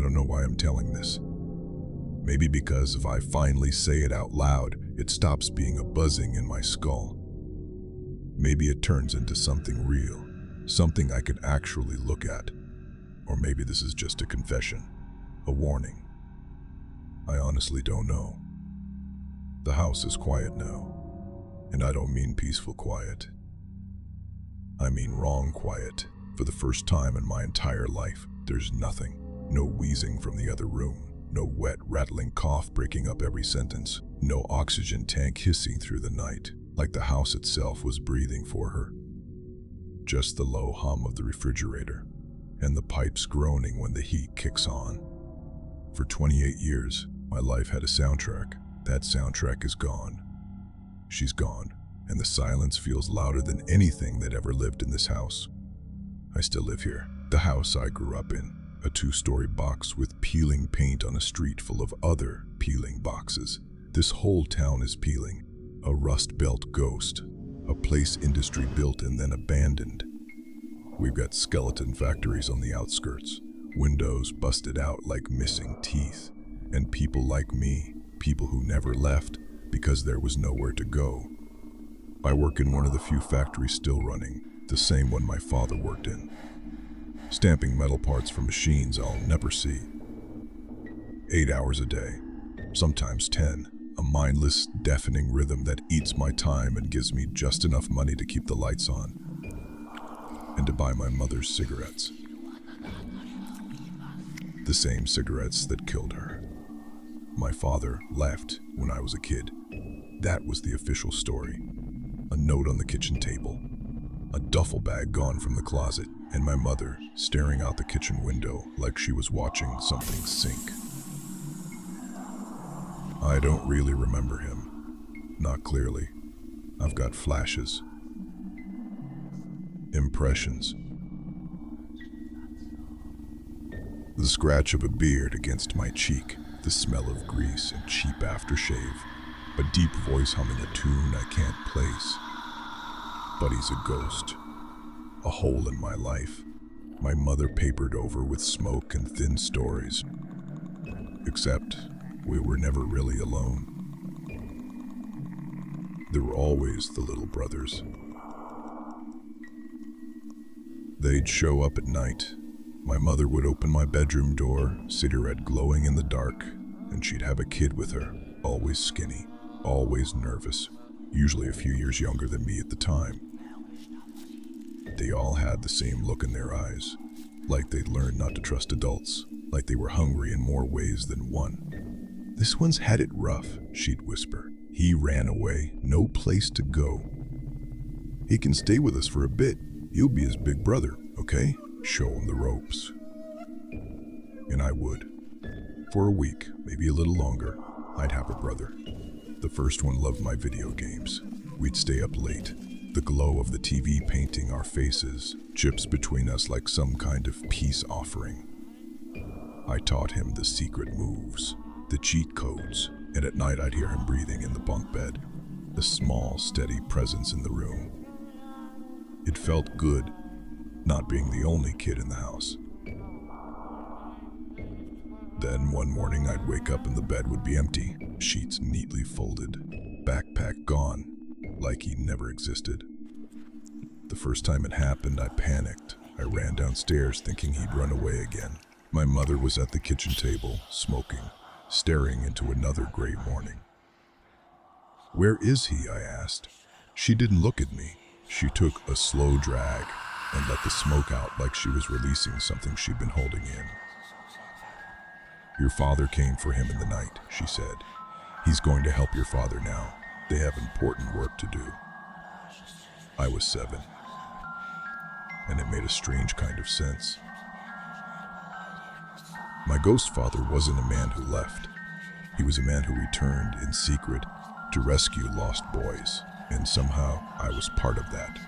don't know why I'm telling this. Maybe because if I finally say it out loud, it stops being a buzzing in my skull. Maybe it turns into something real, something I can actually look at. Or maybe this is just a confession, a warning. I honestly don't know. The house is quiet now, and I don't mean peaceful quiet. I mean wrong quiet. For the first time in my entire life, there's nothing. No wheezing from the other room. No wet, rattling cough breaking up every sentence. No oxygen tank hissing through the night, like the house itself was breathing for her. Just the low hum of the refrigerator, and the pipes groaning when the heat kicks on. For 28 years, my life had a soundtrack. That soundtrack is gone. She's gone, and the silence feels louder than anything that ever lived in this house. I still live here, the house I grew up in. A 2-story box with peeling paint on a street full of other peeling boxes. This whole town is peeling. A rust-belt ghost. A place industry built and then abandoned. We've got skeleton factories on the outskirts. Windows busted out like missing teeth. And people like me. People who never left because there was nowhere to go. I work in one of the few factories still running. The same one my father worked in. Stamping metal parts for machines I'll never see. 8 hours a day, sometimes 10, a mindless, deafening rhythm that eats my time and gives me just enough money to keep the lights on and to buy my mother's cigarettes. The same cigarettes that killed her. My father left when I was a kid. That was the official story. A note on the kitchen table. A duffel bag gone from the closet, and my mother staring out the kitchen window like she was watching something sink. I don't really remember him. Not clearly. I've got flashes. Impressions. The scratch of a beard against my cheek, the smell of grease and cheap aftershave, a deep voice humming a tune I can't place. But he's a ghost. A hole in my life. My mother papered over with smoke and thin stories. Except we were never really alone. There were always the little brothers. They'd show up at night. My mother would open my bedroom door, cigarette glowing in the dark, and she'd have a kid with her, always skinny, always nervous, usually a few years younger than me at the time. They all had the same look in their eyes, like they'd learned not to trust adults, like they were hungry in more ways than one. "This one's had it rough," she'd whisper. "He ran away, no place to go. He can stay with us for a bit. You'll be his big brother, okay? Show him the ropes." And I would. For a week, maybe a little longer, I'd have a brother. The first one loved my video games. We'd stay up late. The glow of the TV painting our faces, chips between us like some kind of peace offering. I taught him the secret moves, the cheat codes, and at night I'd hear him breathing in the bunk bed, a small, steady presence in the room. It felt good, not being the only kid in the house. Then one morning I'd wake up and the bed would be empty, sheets neatly folded, backpack gone, like he never existed. The first time it happened, I panicked. I ran downstairs thinking he'd run away again. My mother was at the kitchen table, smoking, staring into another gray morning. "Where is he?" I asked. She didn't look at me. She took a slow drag and let the smoke out like she was releasing something she'd been holding in. "Your father came for him in the night," she said. "He's going to help your father now. They have important work to do." I was 7, and it made a strange kind of sense. My ghost father wasn't a man who left. He was a man who returned in secret to rescue lost boys, and somehow I was part of that.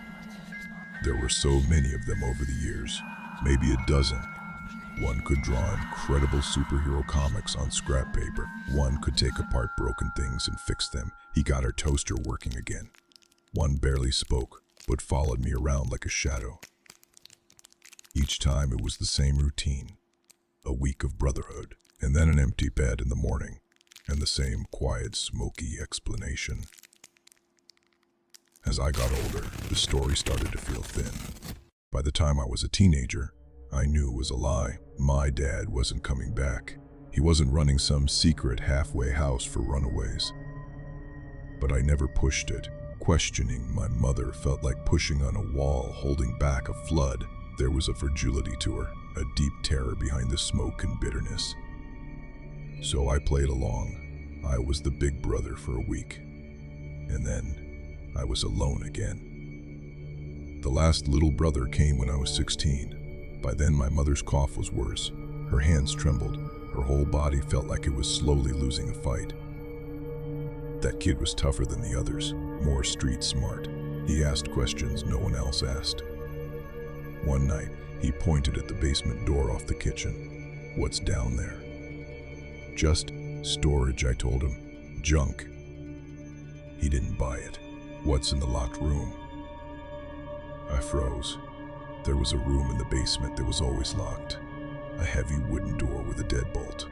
There were so many of them over the years, maybe a dozen. One could draw incredible superhero comics on scrap paper. One could take apart broken things and fix them. He got our toaster working again. One barely spoke, but followed me around like a shadow. Each time it was the same routine. A week of brotherhood, and then an empty bed in the morning, and the same quiet, smoky explanation. As I got older, the story started to feel thin. By the time I was a teenager, I knew it was a lie. My dad wasn't coming back. He wasn't running some secret halfway house for runaways. But I never pushed it. Questioning my mother felt like pushing on a wall, holding back a flood. There was a fragility to her, a deep terror behind the smoke and bitterness. So I played along. I was the big brother for a week. And then I was alone again. The last little brother came when I was 16. By then my mother's cough was worse. Her hands trembled. Her whole body felt like it was slowly losing a fight. That kid was tougher than the others, more street smart. He asked questions no one else asked. One night, he pointed at the basement door off the kitchen. "What's down there?" "Just storage," I told him. "Junk." He didn't buy it. "What's in the locked room?" I froze. There was a room in the basement that was always locked. A heavy wooden door with a deadbolt.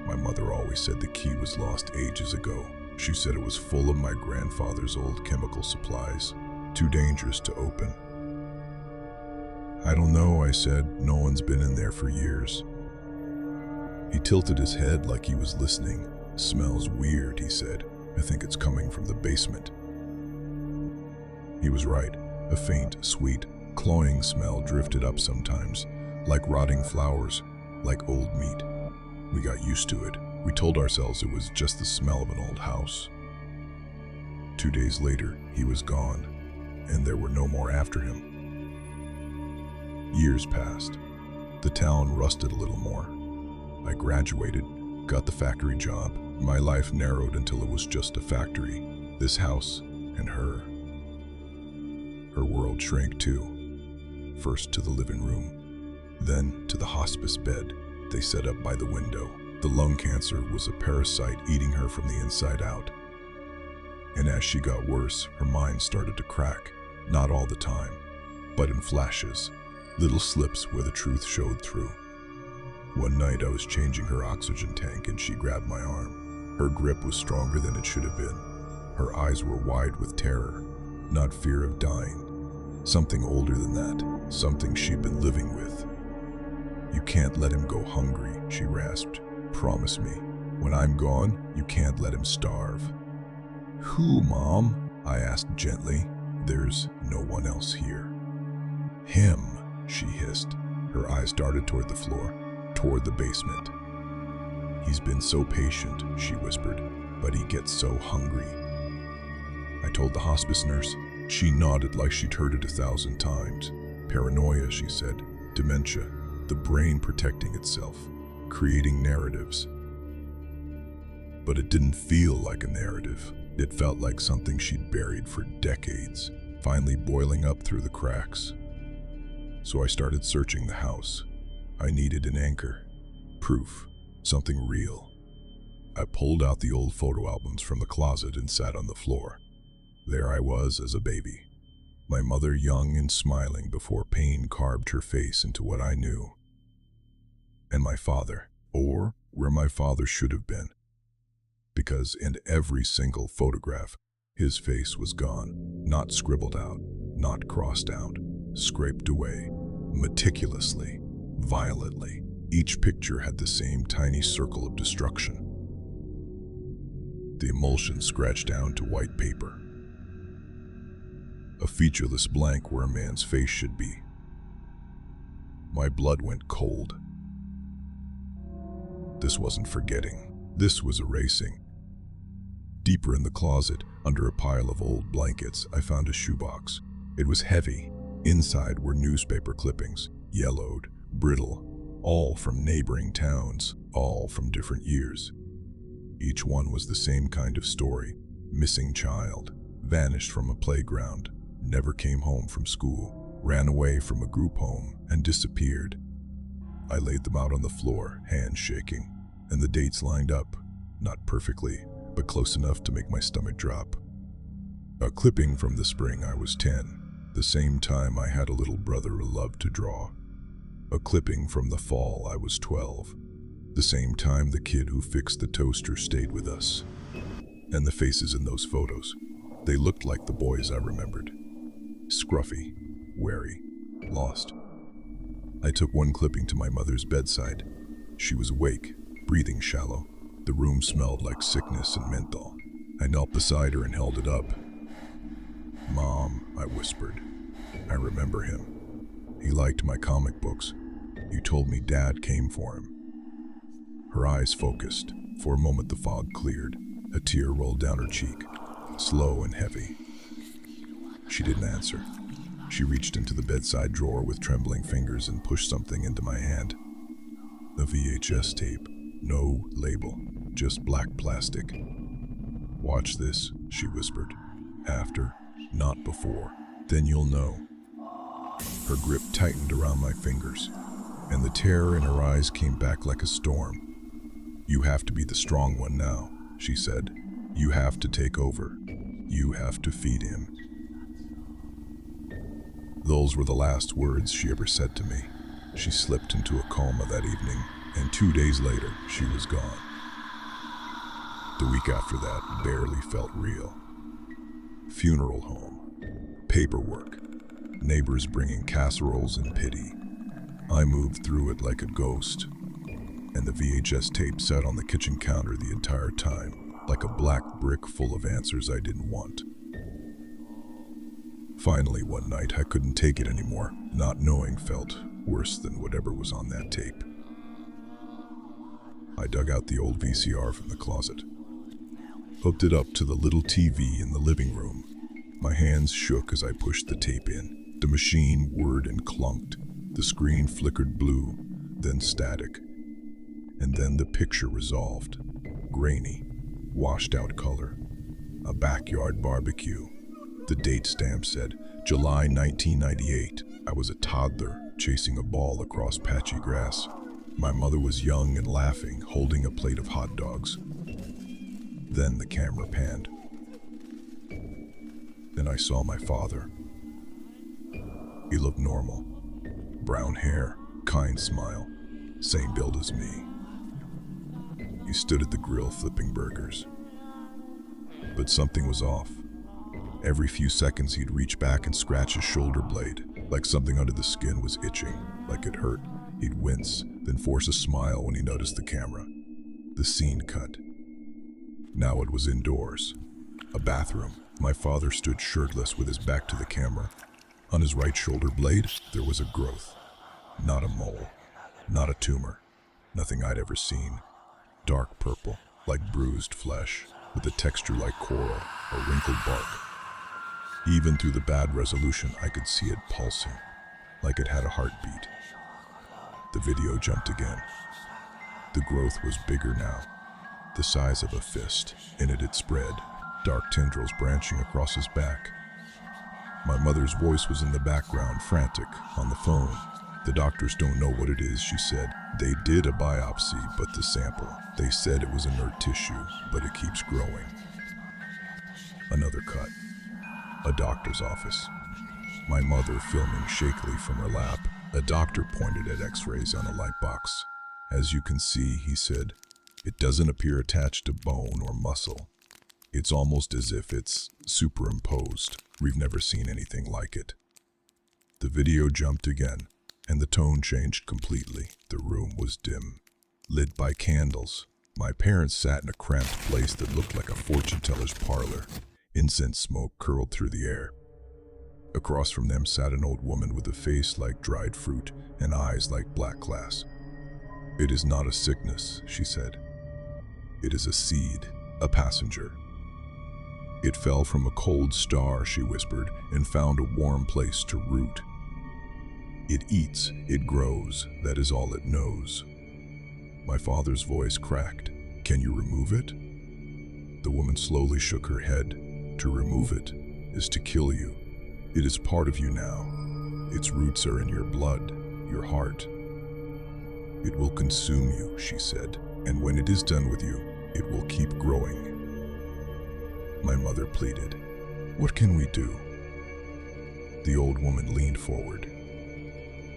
My mother always said the key was lost ages ago. She said it was full of my grandfather's old chemical supplies, too dangerous to open. "I don't know," I said. "No one's been in there for years." He tilted his head like he was listening. "Smells weird," he said. "I think it's coming from the basement." He was right. A faint, sweet, cloying smell drifted up sometimes, like rotting flowers, like old meat. We got used to it. We told ourselves it was just the smell of an old house. 2 days later, he was gone, and there were no more after him. Years passed. The town rusted a little more. I graduated, got the factory job. My life narrowed until it was just a factory. This house and her. Her world shrank too. First to the living room, then to the hospice bed they set up by the window. The lung cancer was a parasite eating her from the inside out. And as she got worse, her mind started to crack. Not all the time, but in flashes, little slips where the truth showed through. One night I was changing her oxygen tank and she grabbed my arm. Her grip was stronger than it should have been. Her eyes were wide with terror, not fear of dying. Something older than that, something she'd been living with. "You can't let him go hungry," she rasped. "Promise me, when I'm gone, you can't let him starve." "Who, Mom?" I asked gently. "There's no one else here." "Him," she hissed. Her eyes darted toward the floor, toward the basement. "He's been so patient," she whispered, "but he gets so hungry." I told the hospice nurse. She nodded like she'd heard it 1,000 times. "Paranoia," she said. "Dementia. The brain protecting itself, creating narratives." But it didn't feel like a narrative. It felt like something she'd buried for decades, finally boiling up through the cracks. So I started searching the house. I needed an anchor, proof, something real. I pulled out the old photo albums from the closet and sat on the floor. There I was as a baby, my mother young and smiling before pain carved her face into what I knew. And my father, or where my father should have been. Because in every single photograph, his face was gone, not scribbled out, not crossed out, scraped away, meticulously, violently. Each picture had the same tiny circle of destruction. The emulsion scratched down to white paper. A featureless blank where a man's face should be. My blood went cold. This wasn't forgetting. This was erasing. Deeper in the closet, under a pile of old blankets, I found a shoebox. It was heavy. Inside were newspaper clippings, yellowed, brittle, all from neighboring towns, all from different years. Each one was the same kind of story. Missing child, vanished from a playground, never came home from school, ran away from a group home, and disappeared. I laid them out on the floor, hands shaking, and the dates lined up, not perfectly, but close enough to make my stomach drop. A clipping from the spring I was 10, the same time I had a little brother who loved to draw. A clipping from the fall I was 12. The same time the kid who fixed the toaster stayed with us. And the faces in those photos, they looked like the boys I remembered. Scruffy, wary, lost. I took one clipping to my mother's bedside. She was awake, breathing shallow. The room smelled like sickness and menthol. I knelt beside her and held it up. "Mom," I whispered. "I remember him. He liked my comic books. You told me Dad came for him." Her eyes focused. For a moment the fog cleared. A tear rolled down her cheek, slow and heavy. She didn't answer. She reached into the bedside drawer with trembling fingers and pushed something into my hand. A VHS tape. No label, just black plastic. "Watch this," she whispered. "After, not before. Then you'll know." Her grip tightened around my fingers, and the terror in her eyes came back like a storm. "You have to be the strong one now," she said. "You have to take over. You have to feed him." Those were the last words she ever said to me. She slipped into a coma that evening, and 2 days later, she was gone. The week after that barely felt real. Funeral home, paperwork, neighbors bringing casseroles and pity. I moved through it like a ghost, and the VHS tape sat on the kitchen counter the entire time, like a black brick full of answers I didn't want. Finally, one night, I couldn't take it anymore. Not knowing felt worse than whatever was on that tape. I dug out the old VCR from the closet, hooked it up to the little TV in the living room. My hands shook as I pushed the tape in. The machine whirred and clunked. The screen flickered blue, then static. And then the picture resolved. Grainy, washed out color. A backyard barbecue. The date stamp said July 1998. I was a toddler chasing a ball across patchy grass. My mother was young and laughing, holding a plate of hot dogs. Then the camera panned. Then I saw my father. He looked normal. Brown hair, kind smile, same build as me. He stood at the grill flipping burgers. But something was off. Every few seconds he'd reach back and scratch his shoulder blade, like something under the skin was itching, like it hurt. He'd wince, then force a smile when he noticed the camera. The scene cut. Now it was indoors. A bathroom. My father stood shirtless with his back to the camera. On his right shoulder blade, there was a growth. Not a mole, not a tumor, nothing I'd ever seen. Dark purple, like bruised flesh, with a texture like coral or wrinkled bark. Even through the bad resolution, I could see it pulsing, like it had a heartbeat. The video jumped again. The growth was bigger now, the size of a fist. In it spread, dark tendrils branching across his back. My mother's voice was in the background, frantic, on the phone. "The doctors don't know what it is," she said. "They did a biopsy, but the sample, they said it was inert tissue, but it keeps growing." Another cut. A doctor's office. My mother filming shakily from her lap. A doctor pointed at x-rays on a light box. "As you can see," he said, "it doesn't appear attached to bone or muscle. It's almost as if it's superimposed. We've never seen anything like it." The video jumped again, and the tone changed completely. The room was dim, lit by candles. My parents sat in a cramped place that looked like a fortune teller's parlor. Incense smoke curled through the air. Across from them sat an old woman with a face like dried fruit and eyes like black glass. "It is not a sickness," she said. "It is a seed, a passenger. It fell from a cold star," she whispered, "and found a warm place to root. It eats, it grows, that is all it knows." My father's voice cracked. "Can you remove it?" The woman slowly shook her head. "To remove it is to kill you. It is part of you now. Its roots are in your blood, your heart. It will consume you," she said, "and when it is done with you, it will keep growing." My mother pleaded. "What can we do?" The old woman leaned forward.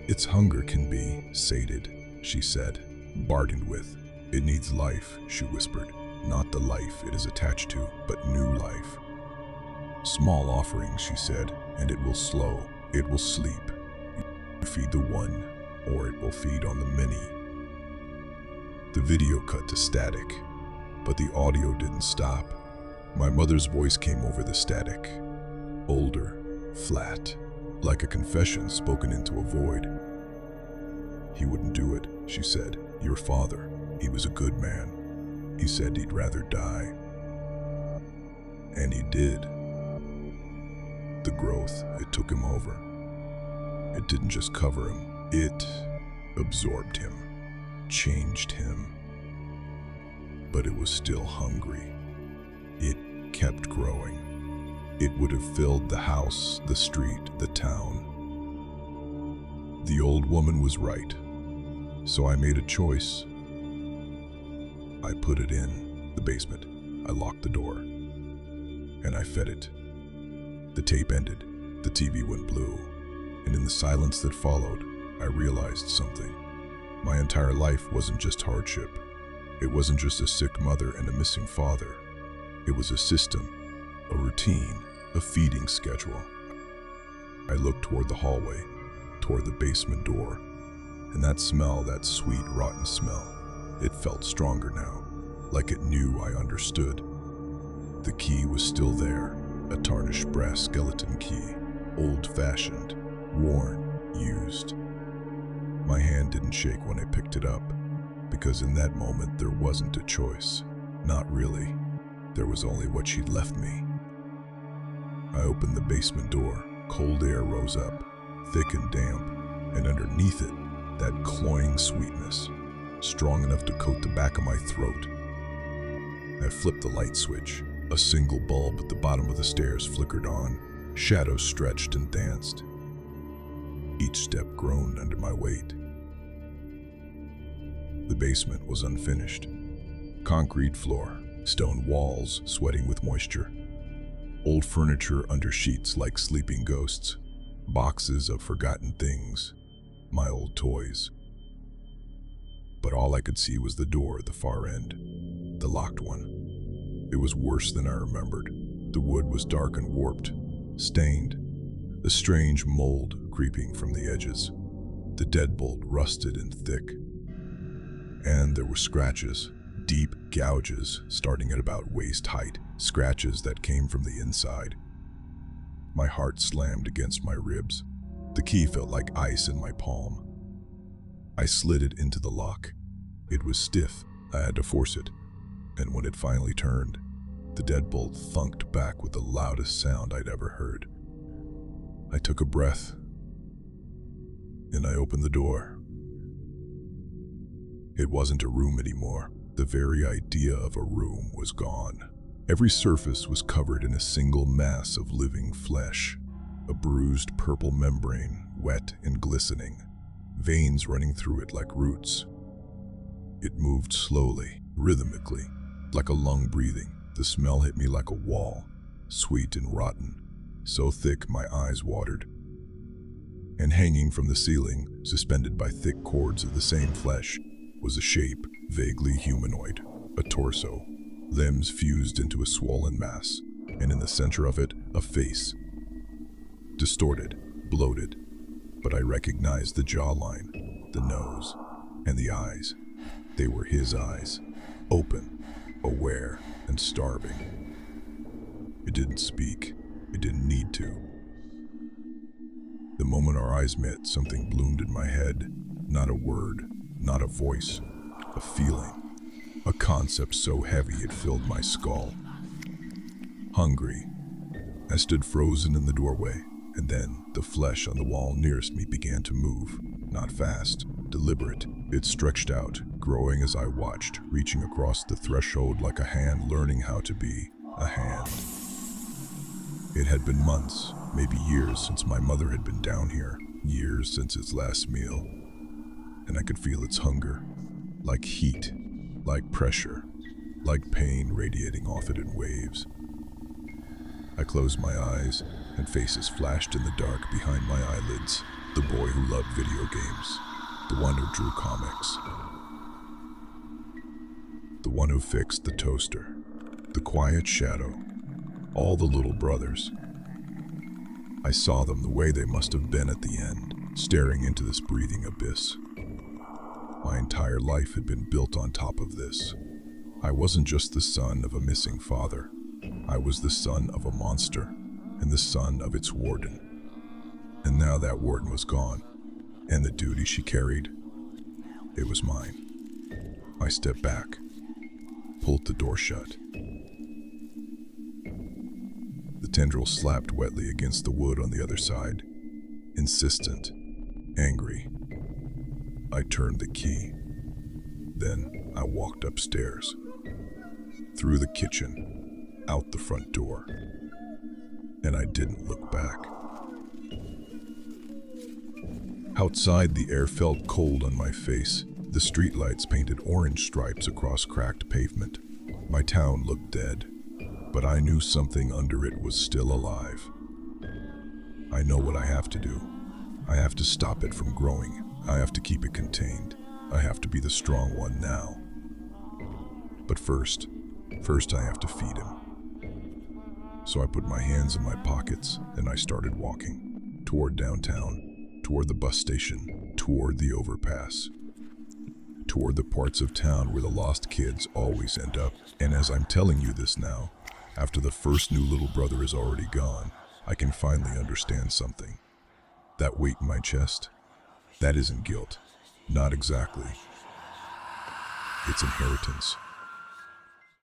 Its hunger can be sated, she said, bargained with. It needs life, she whispered. Not the life it is attached to, but new life. Small offerings, she said, and it will slow. It will sleep. You feed the one, or it will feed on the many. The video cut to static, but the audio didn't stop. My mother's voice came over the static. Older, flat, like a confession spoken into a void. He wouldn't do it, she said. Your father, he was a good man. He said he'd rather die. And he did. The growth, it took him over. It didn't just cover him, it absorbed him, changed him. But it was still hungry. It kept growing. It would have filled the house, the street, the town. The old woman was right. So I made a choice. I put it in the basement. I locked the door. And I fed it. The tape ended. The TV went blue. And in the silence that followed, I realized something. My entire life wasn't just hardship. It wasn't just a sick mother and a missing father. It was a system, a routine, a feeding schedule. I looked toward the hallway, toward the basement door, and that smell, that sweet, rotten smell, it felt stronger now, like it knew I understood. The key was still there, a tarnished brass skeleton key, old-fashioned, worn, used. My hand didn't shake when I picked it up, because in that moment there wasn't a choice. Not really. There was only what she'd left me. I opened the basement door. Cold air rose up, thick and damp, and underneath it, that cloying sweetness, strong enough to coat the back of my throat. I flipped the light switch. A single bulb at the bottom of the stairs flickered on. Shadows stretched and danced. Each step groaned under my weight. The basement was unfinished. Concrete floor, stone walls sweating with moisture. Old furniture under sheets like sleeping ghosts. Boxes of forgotten things. My old toys. But all I could see was the door at the far end. The locked one. It was worse than I remembered. The wood was dark and warped, stained. The strange mold creeping from the edges. The deadbolt rusted and thick. And there were scratches, deep gouges starting at about waist height, scratches that came from the inside. My heart slammed against my ribs. The key felt like ice in my palm. I slid it into the lock. It was stiff. I had to force it. And when it finally turned, the deadbolt thunked back with the loudest sound I'd ever heard. I took a breath, and I opened the door. It wasn't a room anymore. The very idea of a room was gone. Every surface was covered in a single mass of living flesh, a bruised purple membrane, wet and glistening, veins running through it like roots. It moved slowly, rhythmically, like a lung breathing. The smell hit me like a wall, sweet and rotten, so thick my eyes watered. And hanging from the ceiling, suspended by thick cords of the same flesh, was a shape, vaguely humanoid, a torso, limbs fused into a swollen mass, and in the center of it, a face. Distorted, bloated, but I recognized the jawline, the nose, and the eyes. They were his eyes, open, aware, and starving. It didn't speak. It didn't need to. The moment our eyes met, something bloomed in my head. Not a word, not a voice, a feeling, a concept so heavy it filled my skull. Hungry. I stood frozen in the doorway, and then the flesh on the wall nearest me began to move. Not fast, deliberate. It stretched out, growing as I watched, reaching across the threshold like a hand learning how to be a hand. It had been months, maybe years, since my mother had been down here, years since its last meal. And I could feel its hunger, like heat, like pressure, like pain radiating off it in waves. I closed my eyes, and faces flashed in the dark behind my eyelids. The boy who loved video games. The one who drew comics. The one who fixed the toaster. The quiet shadow. All the little brothers. I saw them the way they must have been at the end, staring into this breathing abyss. My entire life had been built on top of this. I wasn't just the son of a missing father. I was the son of a monster, and the son of its warden. And now that warden was gone, and the duty she carried, it was mine. I stepped back, pulled the door shut. The tendril slapped wetly against the wood on the other side, insistent, angry. I turned the key. Then I walked upstairs, through the kitchen, out the front door, and I didn't look back. Outside, the air felt cold on my face. The streetlights painted orange stripes across cracked pavement. My town looked dead, but I knew something under it was still alive. I know what I have to do. I have to stop it from growing. I have to keep it contained. I have to be the strong one now. But first I have to feed him. So I put my hands in my pockets and I started walking toward downtown, toward the bus station, toward the overpass, toward the parts of town where the lost kids always end up. And as I'm telling you this now, after the first new little brother is already gone, I can finally understand something. That weight in my chest, that isn't guilt. Not exactly. It's inheritance.